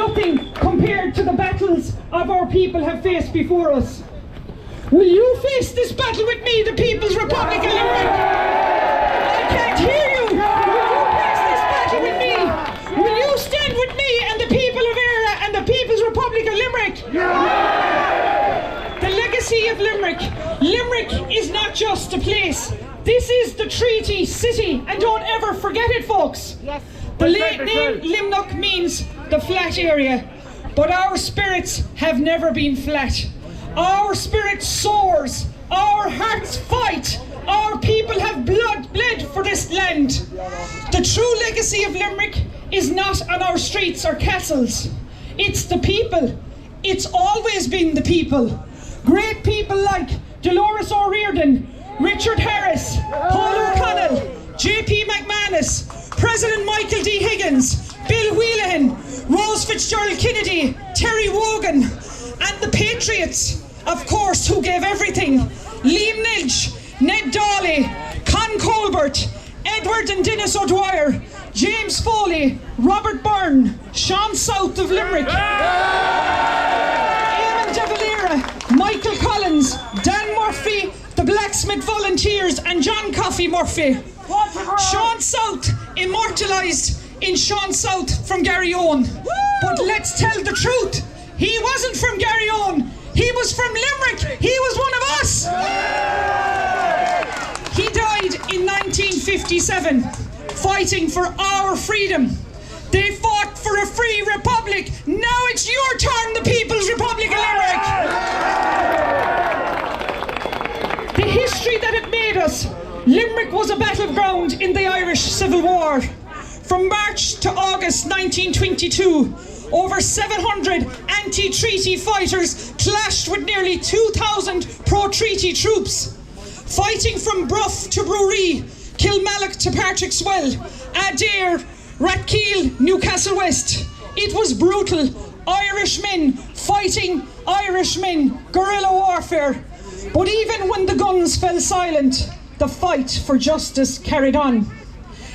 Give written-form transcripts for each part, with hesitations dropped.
nothing compared to the battles of our people have faced before us. Will you face this battle with me, the People's Republic of Limerick? I can't hear you. Will you face this battle with me? Will you stand with me and the people of Éire and the People's Republic of Limerick? The legacy of Limerick. Limerick is not just a place. This is the treaty city, and don't ever forget it, folks. Yes. The name Limnock means the flat area, but our spirits have never been flat. Our spirit soars, our hearts fight, our people have bled for this land. The true legacy of Limerick is not on our streets or castles. It's the people. It's always been the people. Great people like Dolores O'Riordan, Richard Harris, Paul O'Connell, J.P. McManus, President Michael D. Higgins, Bill Whelan, Rose Fitzgerald Kennedy, Terry Wogan, and the Patriots, of course, who gave everything. Liam Nilch, Ned Dawley, Con Colbert, Edward and Dennis O'Dwyer, James Foley, Robert Byrne, Sean South of Limerick, Eamon De Valera, Michael Collins, Dan Murphy, the Blacksmith Volunteers, and John Coffey Murphy. Sean South immortalised in Sean South from Garryowen. But let's tell the truth. He wasn't from Garryowen. He was from Limerick. He was one of us. He died in 1957, fighting for our freedom. They fought for a free republic. Now it's your turn, the People's Republic of Limerick. The history that it made us. Limerick was a battleground in the Irish Civil War. From March to August 1922, over 700 anti-treaty fighters clashed with nearly 2,000 pro-treaty troops. Fighting from Bruff to Bruree, Kilmallock to Patrick's Well, Adair, Rathkeale, Newcastle West. It was brutal. Irishmen fighting Irishmen, guerrilla warfare. But even when the guns fell silent, the fight for justice carried on.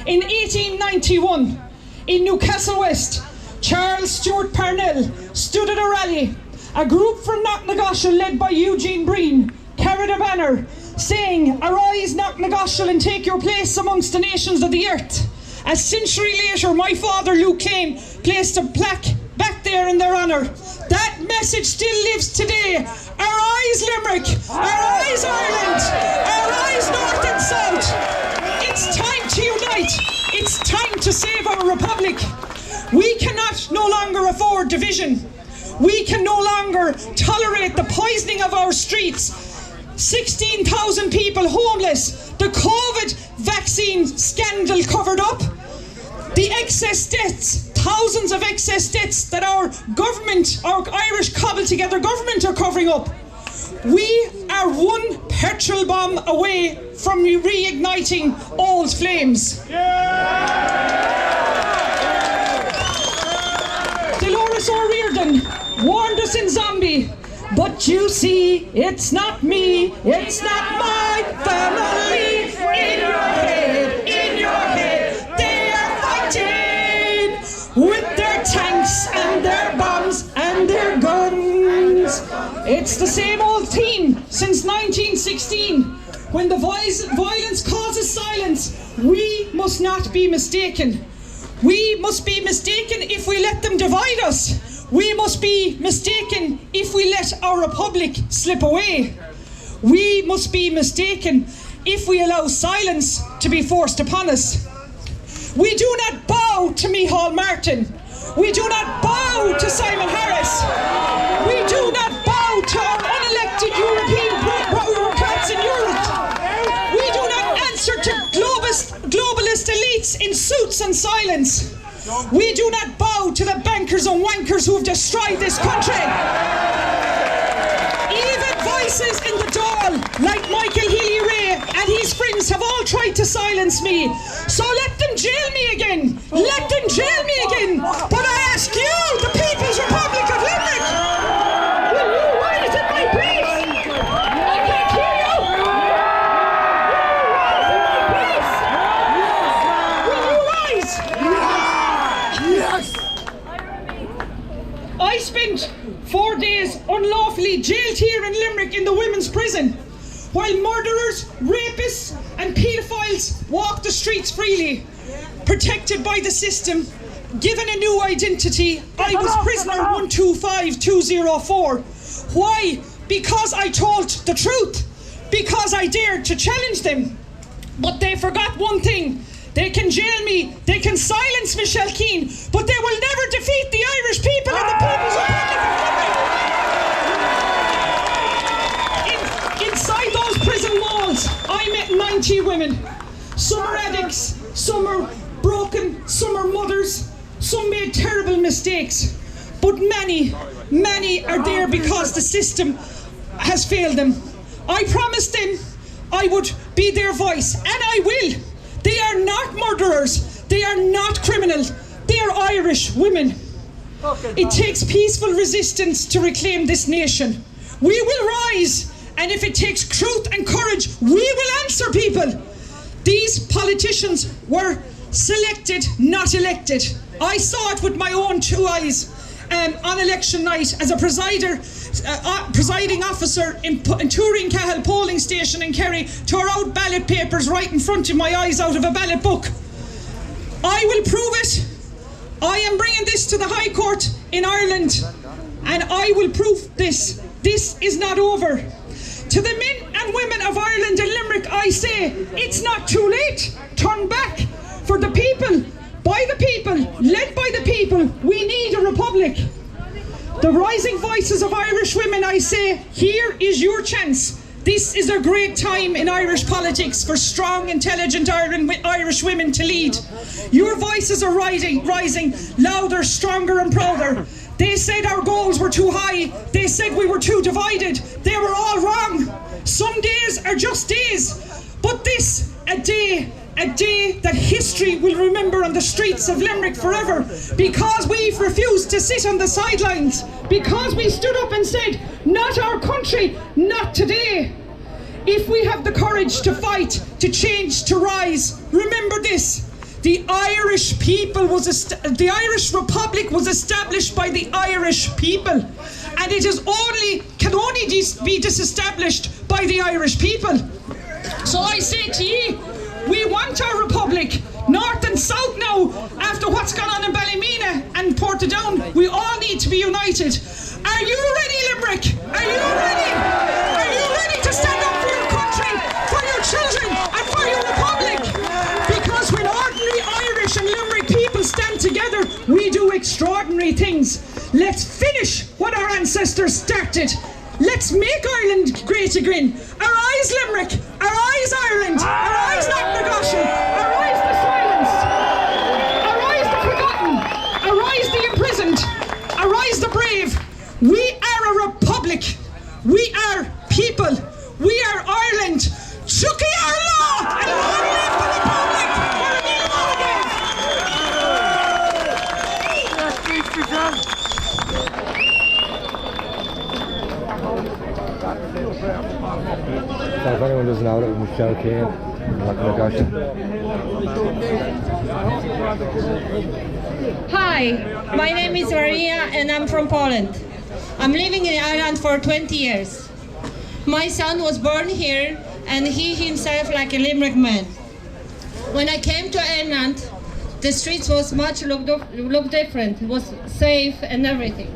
In 1891, in Newcastle West, Charles Stewart Parnell stood at a rally. A group from Knocknagoshel, led by Eugene Breen, carried a banner saying, "Arise, Knocknagoshel, and take your place amongst the nations of the earth." A century later, my father, Luke Kane, placed a plaque back there in their honour. That message still lives today. Arise, Limerick! Arise, Ireland! Arise, North and South! It's time to unite. It's time to save our republic. We cannot no longer afford division. We can no longer tolerate the poisoning of our streets. 16,000 people homeless. The COVID vaccine scandal covered up. The excess deaths, thousands of excess deaths that our government, our Irish cobbled together government are covering up. We are one petrol bomb away from reigniting old flames. Dolores O'Riordan warned us in Zombie, but you see, it's not me, it's not my family. In your head, they are fighting with their tanks and their bombs and their guns. It's the same old theme since 1916. When the violence causes silence, we must not be mistaken. We must be mistaken if we let them divide us. We must be mistaken if we let our republic slip away. We must be mistaken if we allow silence to be forced upon us. We do not bow to Micheál Martin. We do not bow to Simon Harris. We do not bow to our unelected European bureaucrats in Europe. We do not answer to globalist elites in suits and silence. We do not bow to the bankers and wankers who have destroyed this country. Even voices in the Dáil, like Michael Healy-Rae and his friends, have all tried to silence me. So let them jail me again. Let them jail me again. But I ask you, the People's Republic of Limerick, will you rise in my place? I can't hear you. Will you rise in my place? Will you rise? Yes! unlawfully jailed here in Limerick in the women's prison, while murderers, rapists and paedophiles walk the streets freely, protected by the system, given a new identity. I was prisoner 125204. Why? Because I told the truth, because I dared to challenge them. But they forgot one thing. They can jail me, they can silence Michelle Keane, but they will never defeat the Irish people and the People's Republic of Limerick. Inside those prison walls, I met 90 women. Some are addicts, some are broken, some are mothers, some made terrible mistakes. But many are there because the system has failed them. I promised them I would be their voice, and I will. They are not murderers. They are not criminals. They are Irish women. It takes peaceful resistance to reclaim this nation. We will rise, and if it takes truth and courage, we will answer people. These politicians were selected, not elected. I saw it with my own two eyes on election night as a presiding officer in Turin Cahill polling station in Kerry, tore out ballot papers right in front of my eyes out of a ballot book. I will prove it. I am bringing this to the High Court in Ireland, and I will prove this. This is not over. To the men and women of Ireland and Limerick, I say, it's not too late. Turn back. For the people, by the people, led by the people, we need a republic. The rising voices of Irish women, I say, here is your chance. This is a great time in Irish politics for strong, intelligent Irish women to lead. Your voices are rising, louder, stronger and prouder. They said our goals were too high. They said we were too divided. They were all wrong. Some days are just days. But this, a day that history will remember on the streets of Limerick forever, because we've refused to sit on the sidelines, because we stood up and said, not our country, not today. If we have the courage to fight, to change, to rise, remember this. The Irish people the Irish Republic was established by the Irish people, and it can only be disestablished by the Irish people. So I say to you, we want our republic, north and south now, after what's gone on in Ballymena and Portadown. We all need to be united. Are you ready, Limerick? Are you ready? Are you ready to stand up for your country, for your children and for your republic? Because when ordinary Irish and Limerick people stand together, we do extraordinary things. Let's finish what our ancestors started. Let's make Ireland great again. Arise, Limerick. Arise, Ireland. Arise, Knocknagoshel. Arise, the silenced. Arise, the forgotten. Arise, the imprisoned. Arise, the brave. We are a republic. We are people. We are Ireland. Chucky our law, and long live the republic. So if anyone doesn't know, it was Michelle Keane, Hi, my name is Maria and I'm from Poland. I'm living in Ireland for 20 years. My son was born here and he himself like a Limerick man. When I came to Ireland, the streets was much look different. It was safe and everything.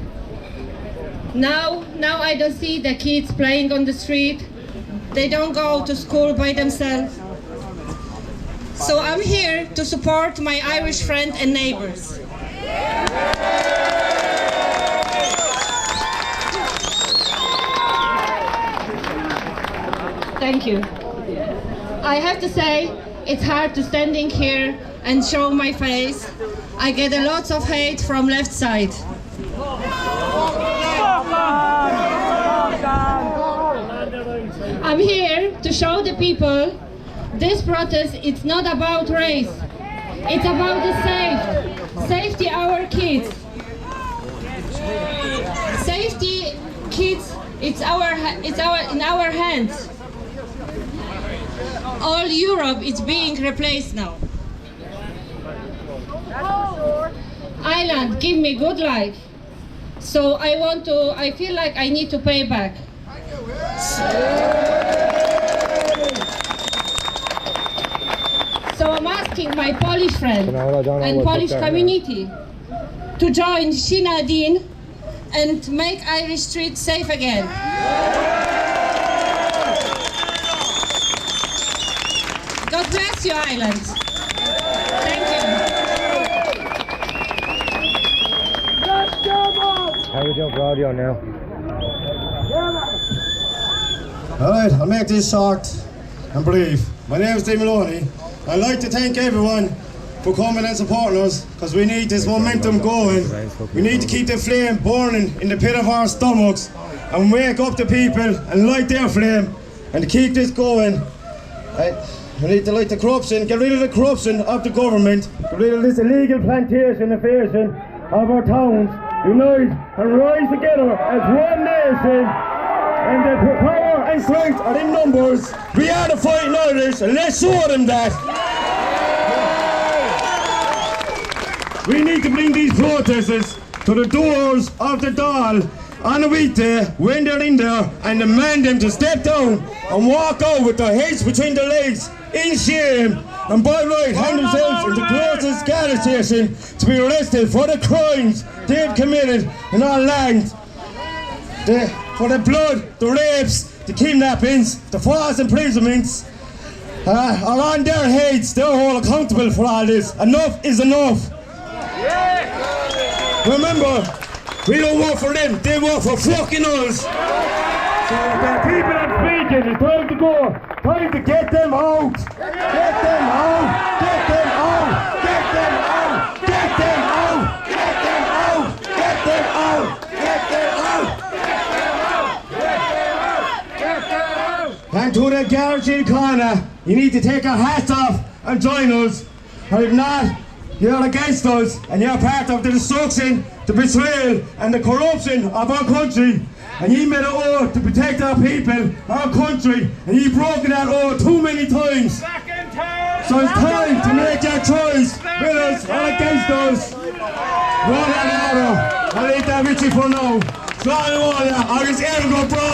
Now I don't see the kids playing on the street. They don't go to school by themselves. So I'm here to support my Irish friends and neighbors. Thank you. I have to say, it's hard to standing here and show my face. I get a lot of hate from left side. I'm here to show the people this protest, it's not about race. It's about the safety our kids. Safety kids, it's in our hands. All Europe is being replaced now. Ireland, give me good life. So I feel like I need to pay back. So I'm asking my Polish friend and Polish community to join Sinn Dean and make Irish streets safe again. God bless you, Ireland. Thank you. How are we doing for audio now? Alright, I'll make this short and brief. My name is Dave Maloney. I'd like to thank everyone for coming and supporting us, because we need this momentum going. We need to keep the flame burning in the pit of our stomachs and wake up the people and light their flame and keep this going. We need to light the corruption, get rid of the corruption of the government, get rid of this illegal plantation invasion of our towns. Unite and rise together as one nation. And the power and strength are in numbers. We are the fighting Irish, and let's show them that. We need to bring these protesters to the doors of the Dáil on a weekday when they're in there and demand them to step down and walk out with their heads between their legs in shame and by right hand themselves into the closest gas station to be arrested for the crimes they've committed in our land. For the blood, the rapes, the kidnappings, the false imprisonments are on their heads. They're all accountable for all this. Enough is enough. Remember, we don't work for them, they work for fucking us. So the people I'm speaking, it's time to go. Time to get them out. Get them out. Get them out. Get them out. Get them out. Get them out. Get them out. Get them out. And to the garage in the corner, you need to take our hats off and join us. Or if not, you're against us and you're part of the destruction, the betrayal and the corruption of our country. And you made an oath to protect our people, our country, and you've broken that oath too many times. So it's time to make your choice with us or against us. One and another. I'll leave that with you for now. Slán warrior, I was ergo bra.